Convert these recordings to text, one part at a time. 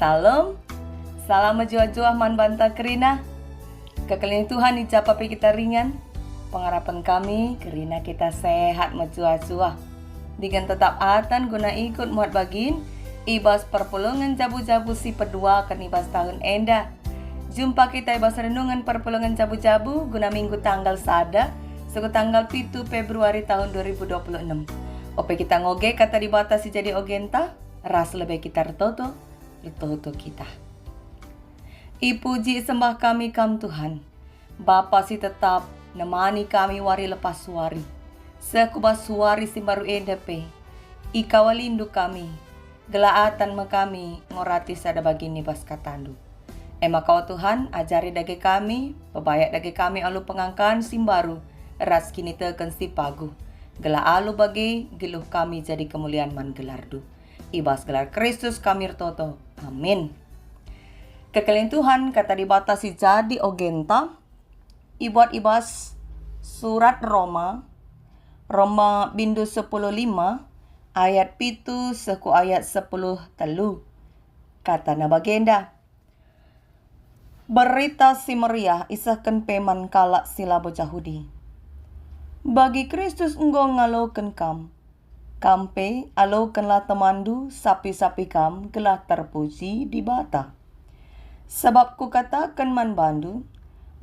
Salam, salam menjuah-juah man banta kerina. Kekeliling Tuhan icapapi kita ringan. Pengharapan kami kerina kita sehat menjuah-juah. Dengan tetap atan guna ikut muat bagin. Ibas perpulungan jabu-jabu si pedua kan ibas tahun enda. Jumpa kita ibas renungan perpulungan jabu-jabu guna minggu tanggal sada. Suku tanggal 7 Februari tahun 2026. Ope kita ngoge kata dibatasi jadi ogenta. Ras lebih kita retoto kita. Ipuji sembah kami kam Tuhan. Bapa si tetap nemani kami wari lepas wari. Sekubas suari si baru endepe. Ikawalindu kami. Gelaatan kami ngorati sada bagini bas katandu. Ema kau Tuhan ajari dage kami. Bebayak dage kami alu pengangkan simbaru. Ras kini teken si pagu. Gela alu bagi geluh kami jadi kemuliaan man gelardu. Ibas gelar Kristus kami rtoto. Amin. Kekeliling Tuhan kata dibatasi jadi ogenta. Ibuat ibas surat Roma bindu 10:5 ayat pitu seku ayat 10 telu. Kata na bagenda. Berita si meriah isahkan peman kalak sila bocah Yahudi. Bagi Kristus enggo ngaloken kam. Kampe alokenlah temandu sapi-sapi kam gelah terpuji di bata. Sebab ku katakan man bandu,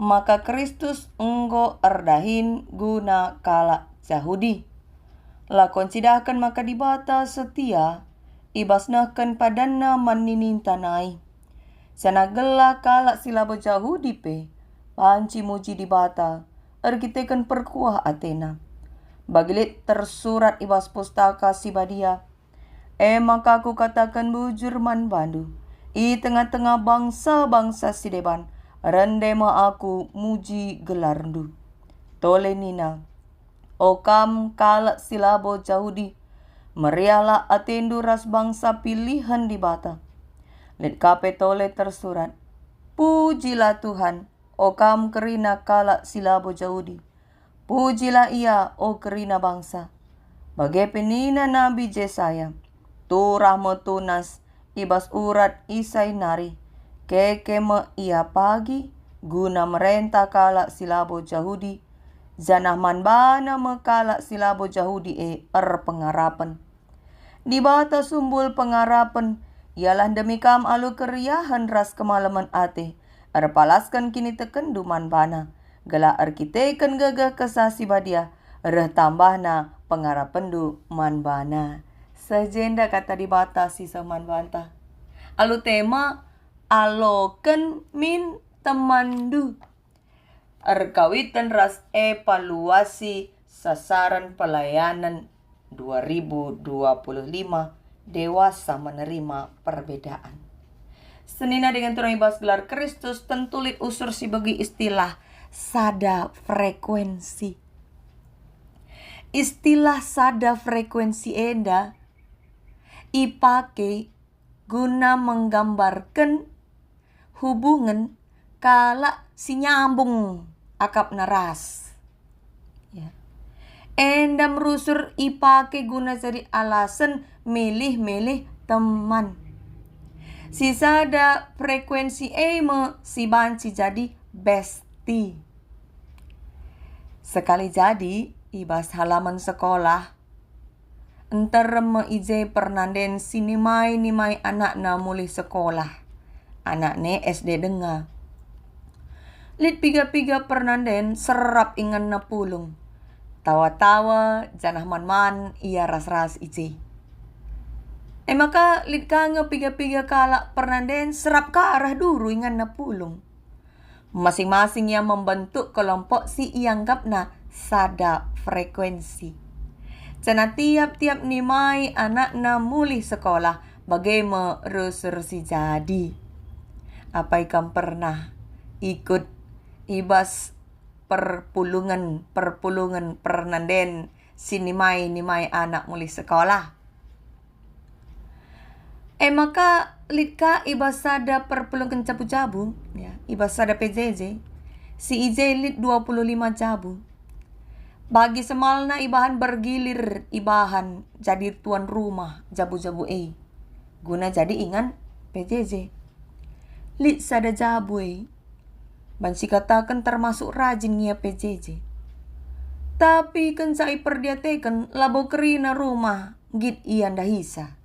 maka Kristus enggo erdahin guna kalak Yahudi. Lakon cidahkan maka di bata setia, ibasnahkan padanna man ninintanai. Sana gelah kalak silabo Yahudi pe, panci muji di bata, erkitekan perkuah Athena. Bagilit tersurat ibas pustaka si badia. Maka aku katakan bujur man bandu. I tengah-tengah bangsa-bangsa si deban. Rendema aku muji gelardu. Tole nina. O kam kalak silabo Yahudi. Meriahlah atendu ras bangsa pilihan di bata. Let kape tole tersurat. Pujilah Tuhan. O kam kerina kalak silabo Yahudi. Pujilah ia, o kerina bangsa. Bagai penina Nabi Jesaya. Tu rahmatunas, ibas urat isai nari. Kekeme ia pagi, guna merentah kalak silabo Yahudi. Zanah manbana mekalak silabo Yahudi pengarapan. Di bata sumbul pengarapan, ialah demi kam alu keriahan ras kemalaman ate. Palaskan kini teken duman bana. Gela arkiteken gagah kesasi badia. Reh tambahna pengarapendu manbana. Sejenda kata dibatasi seman banta. Alu tema aloken min temandu. Erkawitan ras evaluasi sasaran pelayanan 2025 dewasa menerima perbedaan. Senina dengan turun ibas gelar Kristus tentulit usur si bagi istilah sada frekuensi. Istilah sada frekuensi enda ipake guna menggambarkan hubungan kalak si nyambung akap naras. Ya. Enda merusur ipake guna jadi alasan milih-milih teman. Si sada frekuensi si banci jadi besti. Sekali jadi, ibas halaman sekolah, enter ije pernanden sinimai anak na mulih sekolah. Anak ne SD denga. Lit piga-piga pernanden serap ingan na pulung. Tawa-tawa, janah man-man, ia ras-ras ije. Maka lit kanga piga-piga kalak pernanden serap ke arah duru ingan na pulung. Masing-masing yang membentuk kelompok si ianggap na sada frekuensi. Cana tiap-tiap nimai anak na mulih sekolah bagaimana rusur si jadi. Apa ikam pernah ikut ibas perpulungan pernanden si nimai anak mulih sekolah? Maka litka ibas sada perpulungan cabu-cabu, ya, ibas sada PJJ, si IJ lit 25 cabu. Bagi semalna ibahan bergilir ibahan jadi tuan rumah jabu-jabu guna jadi ingan PJJ. Lit sada jabue. Bansi katakan termasuk rajin ngia PJJ. Tapi kan sai perdiatekan labo kerina rumah git ian dahisa.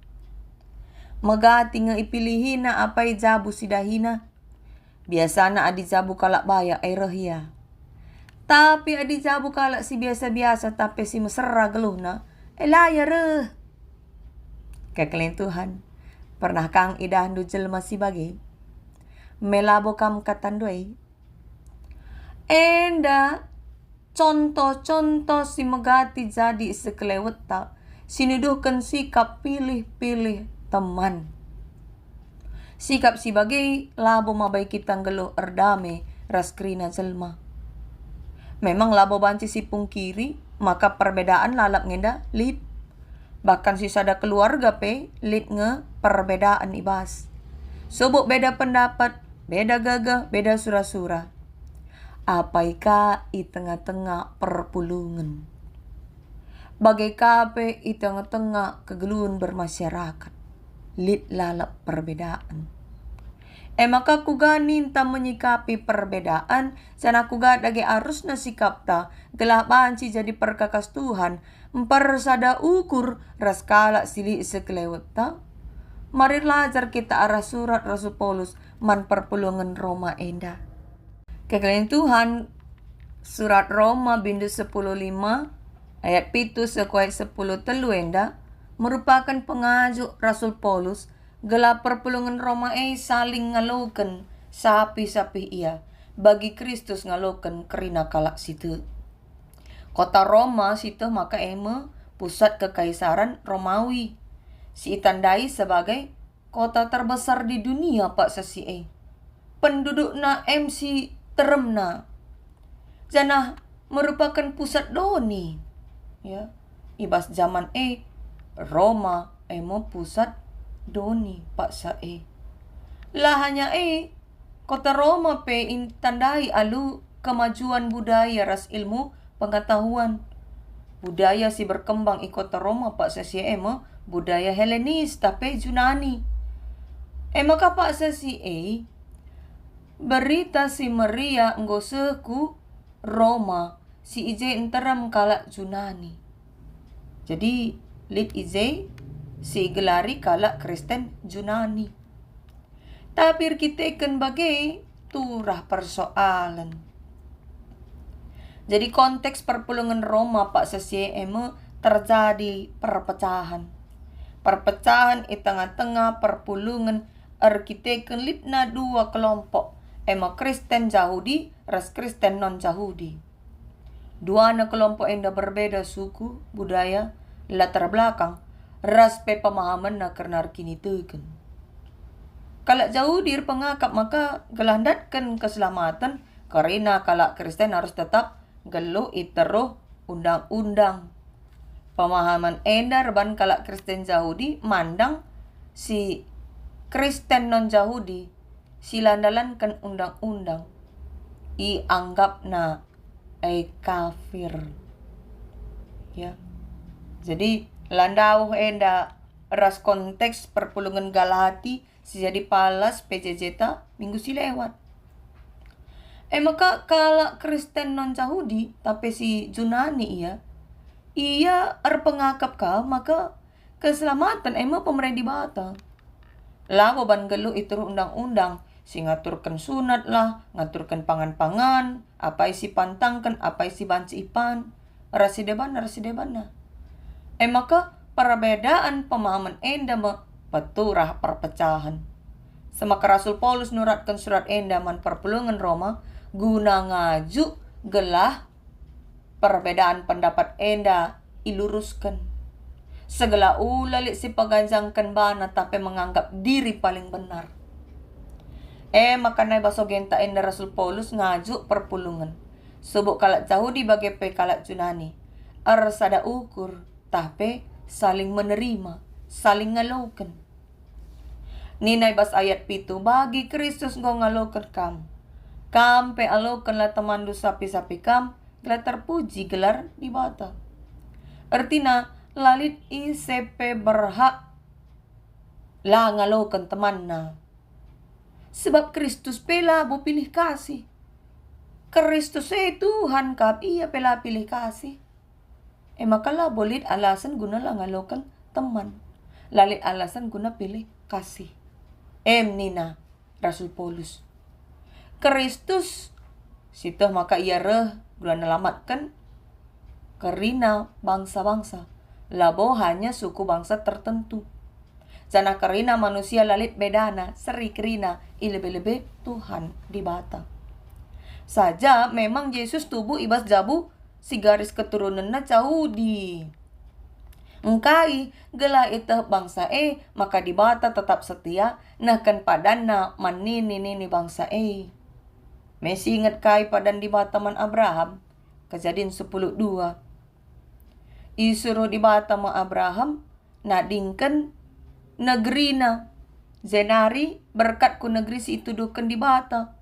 Magati nga ipilihina apay jabu si dahina. Biasana adi jabu kalak baya ay rahia. Tapi adi jabu kalak si biasa-biasa tapi si mesra geluhna. Laya reh. Kekelentuhan. Pernah kang idahandu jelma si bagi. Melabo kam katandoi. Enda contoh-contoh si megati jadi sekelewet tak. Sinuduhkan sikap pilih-pilih teman. Sikap si bagi labo mabai kita geluh erdame raskrina jelma. Memang labo banci si pungkiri, maka perbedaan lalap ngenda lip. Bahkan si sada keluarga pe lip nge perbedaan ibas. Sobok beda pendapat, beda gagah, beda sura-sura. Apaika i tengah-tengah perpulungan. Bagai kape i tengah-tengah kegeluhan bermasyarakat. Lip lalap perbedaan. Maka kuganin ta menyikapi perbedaan, sana kuga dagi arus na sikap ta, gelapan si jadi perkakas Tuhan, mempersada ukur raskala sili sekelewet ta. Mari lajar kita arah surat Rasul Paulus man perpulungan Roma enda. Kekalian Tuhan, surat Roma bindu 10:5, ayat 7 sekuai 10 telu enda, merupakan pengajuk Rasul Paulus gelap perpulungan Roma saling ngaloken sapi-sapi ia bagi Kristus ngaloken kerina kalak situ. Kota Roma situ maka pusat kekaisaran Romawi. Si itandai sebagai kota terbesar di dunia pak sesi pendudukna MC teremna. Janah merupakan pusat doni. Ya, ibas zaman Roma pusat doni pak sae. Lah hanya kota Roma pe tandai alu kemajuan budaya ras ilmu pengetahuan. Budaya si berkembang i kota Roma pak sesi budaya Helenis tapi Yunani. Maka pak sesi berita si Maria nggoseku Roma si ije enteram kalak Yunani. Jadi lit ije si gelari kalak Kristen Yunani. Tapi kita ikan bagai turah persoalan. Jadi konteks perpulungan Roma pak sesi terjadi perpecahan. Perpecahan di tengah-tengah perpulungan arkiteken lipna dua kelompok. Kristen Yahudi ras Kristen non Yahudi. Dua kelompok enda berbeda suku, budaya, latar belakang. Ras pe pemahaman na karena kini teken. Kalau jauh dir pengakap maka gelandatkan keselamatan karena kalau Kristen harus tetap gelu iteruh undang-undang. Pemahaman endar ban kalau Kristen Yahudi mandang si Kristen non Yahudi silandalankan undang-undang i anggap na kafir. Ya. Jadi landau enda ras konteks perpulungan Galati si jadi palas PJJ ta minggu si lewat. Maka kalau Kristen non Yahudi tapi si Yunani ia pengakap ka maka keselamatan pemerintah di bata. Labo ban gelu itu undang-undang si ngaturkan sunat lah, ngaturkan pangan-pangan, apa isi pantangkan, apa isi banci ipan, rasi debana. Maka perbedaan pemahaman enda peturah perpecahan. Semaka Rasul Paulus nuratkan surat enda man perpulungan Roma guna ngaju gelah perbedaan pendapat enda iluruskan. Segala ulalik si paganjangkan bana tapi menganggap diri paling benar. Maka na baso genta enda Rasul Paulus ngaju perpulungan. Subuk kalak Yahudi bagi pe kalak Yunani. Sada ukur tapi saling menerima, saling ngaloken. Ninay bas ayat 7 bagi Kristus ngo ngaloken kam pe aloken la temandu sapi-sapi kam gelar terpuji gelar di bata. Artina lalit ICP berhak lah ngalokan teman na. Sebab Kristus pela bo pilih kasih. Kristus Tuhan kap iya pela pilih kasih. Makalah bolit alasan guna lah ngalokan teman. Lalit alasan guna pilih kasih. Nina Rasul Paulus. Kristus situ maka ia guna nelamatkan karena bangsa-bangsa. Labo hanya suku bangsa tertentu. Jana karena manusia lalit bedana, seri kerina, ilebe-lebe Tuhan di bata. Saja memang Yesus tubuh ibas jabu si garis keturunan na Yahudi. Engkai gelah itu bangsa maka di bata tetap setia nahkan padana manini bangsa Messi ingat kai padan di bata man Abraham. Kejadian 10:2. Isuruh di bata ma Abraham nadingkan negeri na zenari berkat ku negeri si itu dukan di bata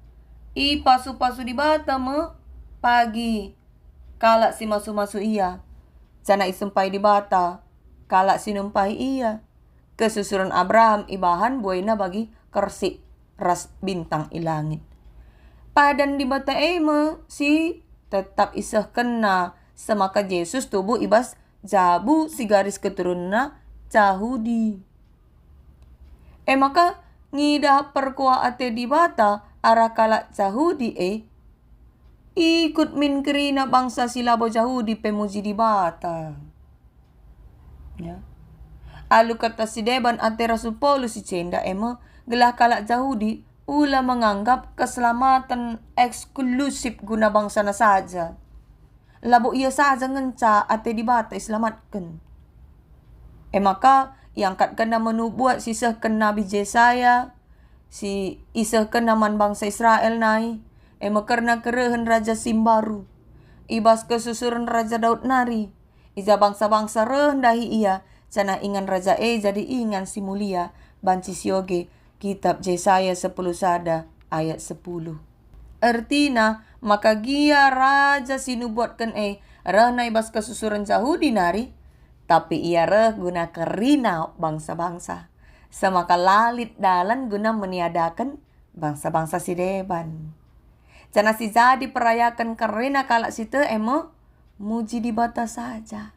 pasu-pasu di bata ma pagi kalak si masu-masu iya jana isumpai di bata kalak si numpai iya kesusuran Abraham ibahan buaina bagi kersik ras bintang ilangit padan di bata si tetap isah kena semaka Yesus tubuh ibas jabu si garis keturunan Yahudi. Maka ngidah perkua ate di bata arah kalak Yahudi ikut min kerina bangsa silabo Yahudi pemuji di bata. Ya. Alu kata si Deban ate Rasul Paulus si cenda gelah kalak Yahudi ula menganggap keselamatan eksklusif guna bangsa na saja. Labo ia saja ngenca ate di bata iselamatkan. Maka iangkat kena menubuat sisahkan Nabi Yesaya, si isahkan naman bangsa Israel nai, karena kerehan Raja Simbaru, ibas kesusuran Raja Daud nari, ija bangsa-bangsa rendahi ia, cana ingan Raja jadi ingan si mulia, banci sioge, kitab Yesaya 10 sada, ayat 10. Artina, maka gia raja sinubuatkan rana ibas kesusuran Yahudi nari, tapi ia guna kerina bangsa-bangsa. Semaka lalit dalan guna meniadakan bangsa-bangsa si Deban. Jana si jadi perayakan kerina kalak situ muji di bata saja.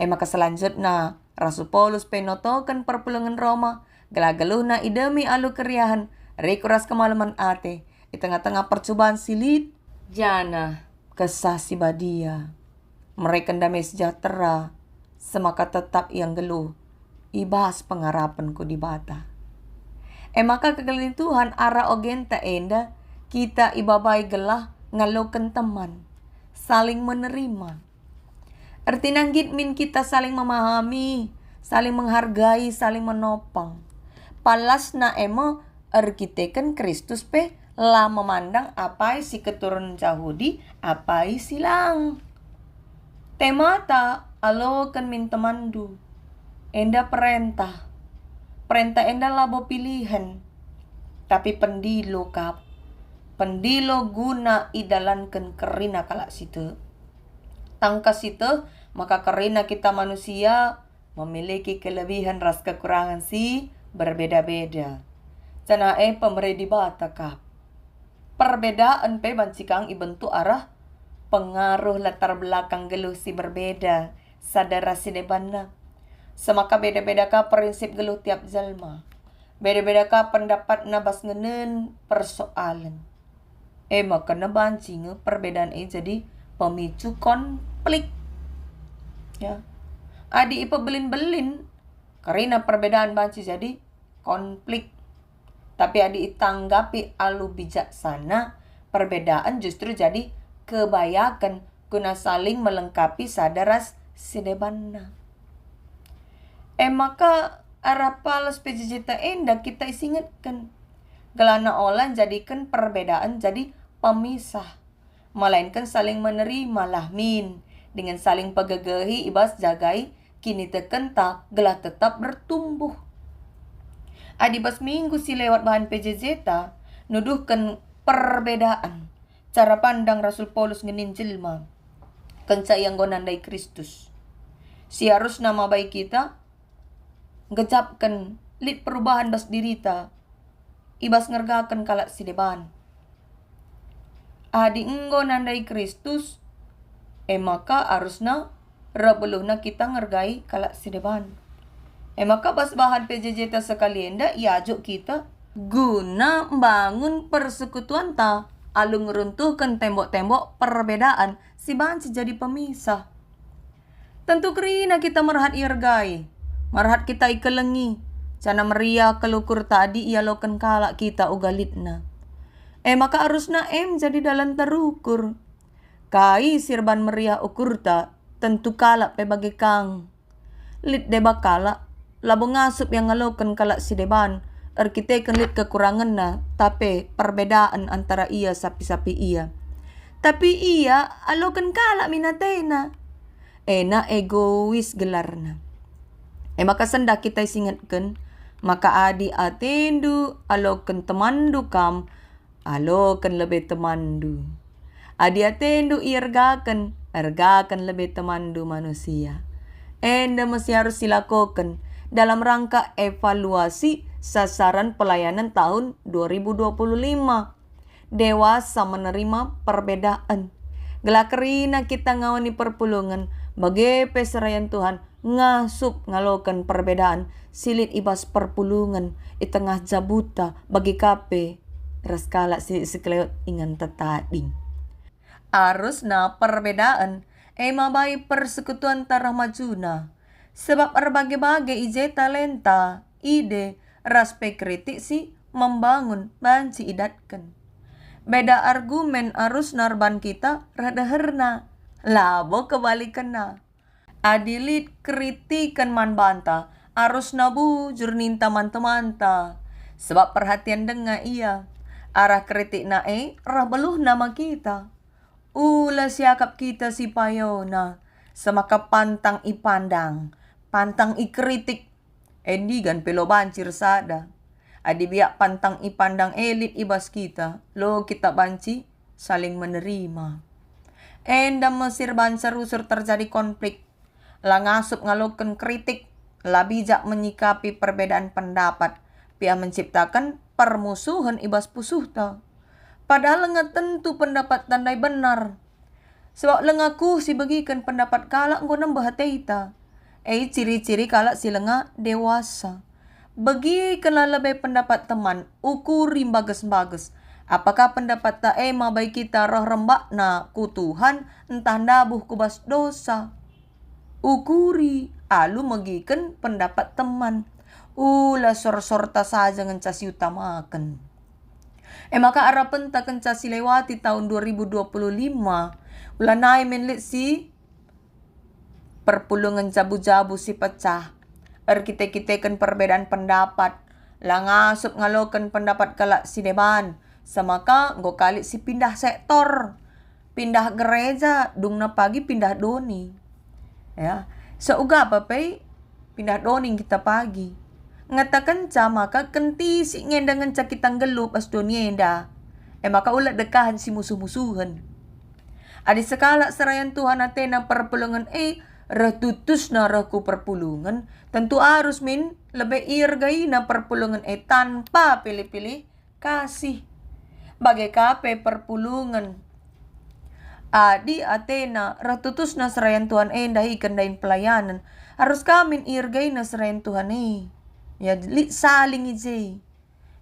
Maka selanjutnya Rasul Paulus penotokan perpulungan Roma, gelagaluh na idemi alu keriahan, rekuras kemalaman ate, di tengah-tengah percobaan silit, jana kesah si badia. Mereka damai sejahtera, semaka tetap yang geluh, ibas pengharapanku di bata. Maka kegelin Tuhan ara ogen ta enda, kita ibabai gelah ngalokan teman, saling menerima. Arti nanggit min kita saling memahami, saling menghargai, saling menopang. Palas na arkiteken Kristus lah memandang apai si keturunan Yahudi, apai silang. Temata alokan min temandu. Enda perintah. Perintah enda labo pilihan. Tapi pendilo kap. Pendilo guna idalankan kerina kalak situ. Tangkas itu, maka kerina kita manusia memiliki kelebihan ras kekurangan si berbeda-beda. Cana pemberi di bata kap. Perbedaan bancikang ibentuk arah pengaruh latar belakang geluh si berbeda sadara si debana. Semaka beda-beda ka prinsip geluh tiap jalma. Beda-beda ka pendapat nabas ngenen persoalan. Maka nabancing perbedaan jadi pemicu konflik. Ya. Adi belin-belin karena perbedaan banci jadi konflik. Tapi adi tanggapi alu bijaksana, perbedaan justru jadi kebayakan guna saling melengkapi sadaras sidebana. Maka arapalas pejijita enda kita isingatkan. Gelana olan jadikan perbedaan jadi pemisah. Melainkan saling menerima lah min. Dengan saling pegegehi ibas jagai kini tekenta gelah tetap bertumbuh. Adibas minggu si lewat bahan PJZ nuduhkan perbedaan. Cara pandang Rasul Paulus ngenin jelma. Kenca yang gonandai Kristus. Si harus nama baik kita ngejapkan lit perubahan bas dirita, ibas ngergakan kalak si deban. Adi enggo nandai Kristus, maka harusna rebeluna kita ngergai kalak si deban. Maka bas bahan PJJ ta sekalian da iajok kita guna bangun persekutuan ta, alu ngeruntuhkan tembok-tembok perbedaan si banci jadi pemisah. Tentu kerina kita merhat irgai, merhat kita ikelengi, cana meria kelukur tadi ia loken kalak kita ugalitna. Maka harusna jadi dalam terukur. Kai sirban meria ukurta tentu kalak pe bagi kang. Lit deba kalak, labo ngasup yang ngaloken kalak si deban, kita lit kekurangan na, tapi perbedaan antara ia sapi-sapi ia. Tapi ia aloken kalak minatena. Na egois gelarna. Maka senda kita singatkan, maka adi atendu aloken temandu kam, aloken lebih temandu. Adi atendu irgakan, ergakan lebih temandu manusia. Enda mesti harus dilakukan dalam rangka evaluasi sasaran pelayanan tahun 2025. Dewasa menerima perbedaan. Gelakerina kita ngawani perpulungan, bagi peserayan Tuhan ngasup ngalokan perbedaan, silit ibas perpulungan, i tengah jabuta bagi kape, raskala si sekleot ingan tetading. Arus na perbedaan, mabai persekutuan tarah majuna. Sebab berbagai-bagai ije talenta, ide, raspe kritik si membangun banci idatkan. Beda argumen arus narban kita rada herna, labo kebalikan na. Adilit kritikan man banta, arus nabu jurnin teman-teman ta. Sebab perhatian dengar ia, arah kritik na rah beluh nama kita. Ula siakap kita si payona, semaka pantang ipandang, pantang ikritik, endigan pelo bancir sada. Adi biak pantang ipandang elit ibas kita, lo kita banci saling menerima. Endam mesir banser usur terjadi konflik, langasup ngaloken kritik, labijak menyikapi perbedaan pendapat, pia menciptakan permusuhan ibas pusuhta. Padahal lenga tentu pendapat tandai benar. Sebab lengaku si bagikan pendapat kalak ngonam bahateita. Ciri-ciri kalak si lenga dewasa. Bagikanlah lebih pendapat teman, ukuri bagus-bagus. Apakah pendapat ta mabai kita roh rembak na ku Tuhan, entah nabuh kubas dosa. Ukuri, alu magikan pendapat teman. Ula sor-sorta saja ngencasi utamakan. Maka arapan ta kencasi lewati tahun 2025. Ulanay menlit si perpulungan jabu-jabu si pecah. Kita-kitakan perbedaan pendapat. Langasup ngalokan pendapat kalak si deban. Semaka nggo kali si pindah sektor. Pindah gereja, dung na pagi pindah doni. Ya, seuga apa pe pindah doni kita pagi. Ngatakan ca maka kenti si ngendangan ca kitang gelup as donienda. Maka ulat dekahan si musuh-musuhan. Adi sekala serayan Tuhan atena perpulungan retutus na raku perpulungan. Tentu harus lebih irgai na perpulungan tanpa pilih-pilih kasih. Bagai kape perpulungan. Adi atena retutus na serayan Tuhan dahi kendain pelayanan. Harus kami irgai na serayan Tuhan ya saling ije.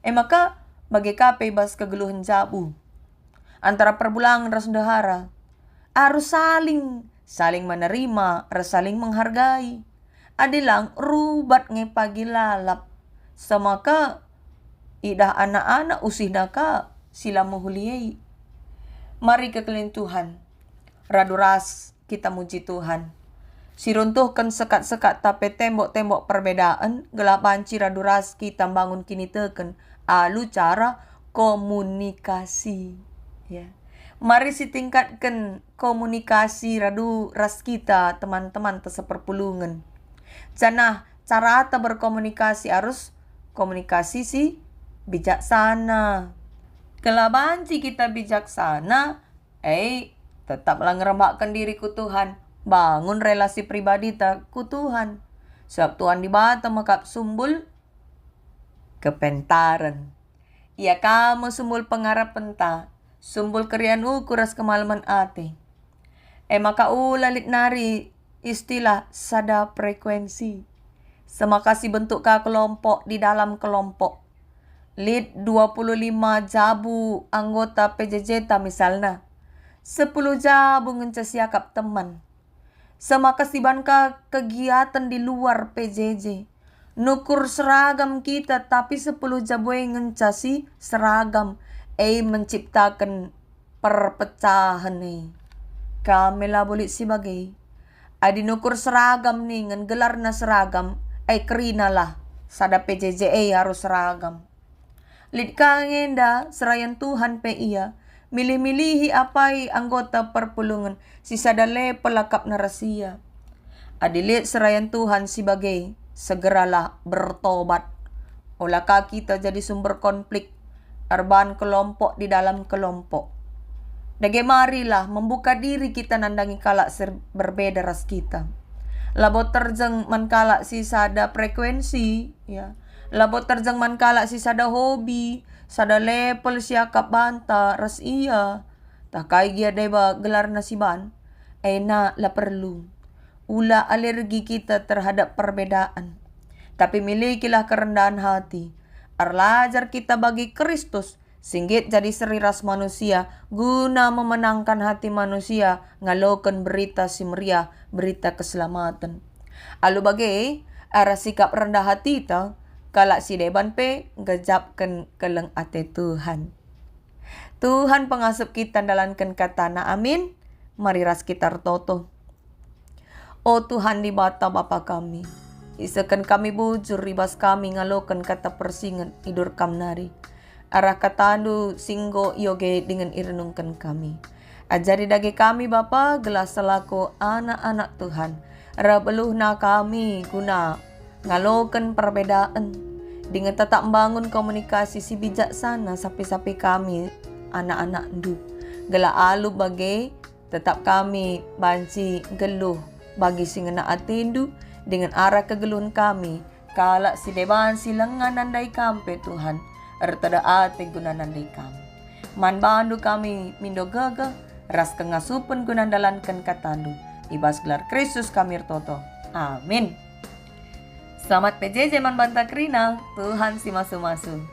Maka bagi kape bas kegeluhan jabu antara perbulangan ras dahara harus saling menerima, harus saling menghargai. Adilang rubat ngepagi lalap. Semaka idah anak-anak usih naka sila muhuliyai. Mari kekelin Tuhan. Raduras kita muji Tuhan. Siruntuhkan sekat-sekat tapi tembok-tembok perbedaan, gelap banci raduras kita bangun kini teken, alu cara komunikasi. Ya. Mari tingkatkan komunikasi radu ras kita teman-teman seperpulungan. Janah cara ta berkomunikasi harus komunikasi si bijaksana. Gelap banci kita bijaksana, tetaplah ngerembakkan diriku Tuhan. Bangun relasi pribadi tak ku Tuhan. Sebab Tuhan di bata makap sumbul, kepentaran. Ia kamu sumbul pengarap penta, sumbul kerian ukuras kemalaman ate. Maka ulalit nari istilah sada frekuensi. Semakasih bentuk ka kelompok di dalam kelompok. Lid 25 jabu anggota PJJ ta misalnya. 10 jabu ngencasiakap teman. Semakasih banka kegiatan di luar PJJ. Nukur seragam kita tapi 10 jabu yang ngencasi seragam. Menciptakan perpecahan nih. Kami lah boleh sebagai. Adi nukur seragam nih ngen gelar na seragam. Kerina lah. Sada PJJ harus seragam. Lid kangenda serayan Tuhan pe iya. Milih-milihi apai anggota perpulungan. Si sada pelakap na rahasia. Adilit serayan Tuhan sebagai. Segeralah bertobat. Olakah kita jadi sumber konflik. Erban kelompok di dalam kelompok. Dage marilah membuka diri kita nandangi kalak berbeda ras kita. Labo terjeng mankala si sada frekuensi. Ya. Labo terjeng mankala si sada hobi. Sada level siakap banta ras iya. Takai gia deba gelar nasiban. Na la perlu. Ula alergi kita terhadap perbedaan. Tapi milikilah kerendahan hati. Arlajar kita bagi Kristus. Singgit jadi seriras manusia. Guna memenangkan hati manusia. Ngalokan berita si meriah. Berita keselamatan. Alu bagai. Arah sikap rendah hati ta. Kalak si deban pe. Gejapkan keleng ate Tuhan. Tuhan pengasup kita dalankan katana. Amin. Mari ras kita toto. Oh Tuhan di bata Bapa kami. Isakan kami bujur ribas kami ngalokan kata persingan idur kamnari. Arah katandu singgo yoge dengan irenungkan kami. Ajari dage kami Bapa gelas selaku anak-anak Tuhan. Rabeluh na kami guna ngalokan perbedaan. Dengan tetap membangun komunikasi si bijaksana sapi-sapi kami anak-anak ndu. Gela alu bagai tetap kami banci geluh. Bagi singena atindu dengan arah kegeluhan kami. Kalak si deban silengan nandai kampe Tuhan. Ertada ate guna nandai kami. Man bandu kami mindo gaga. Ras kengasupan guna dalankan katandu. Ibas gelar Kristus kami toto. Amin. Selamat PJJ man banta krina. Tuhan si masu-masu.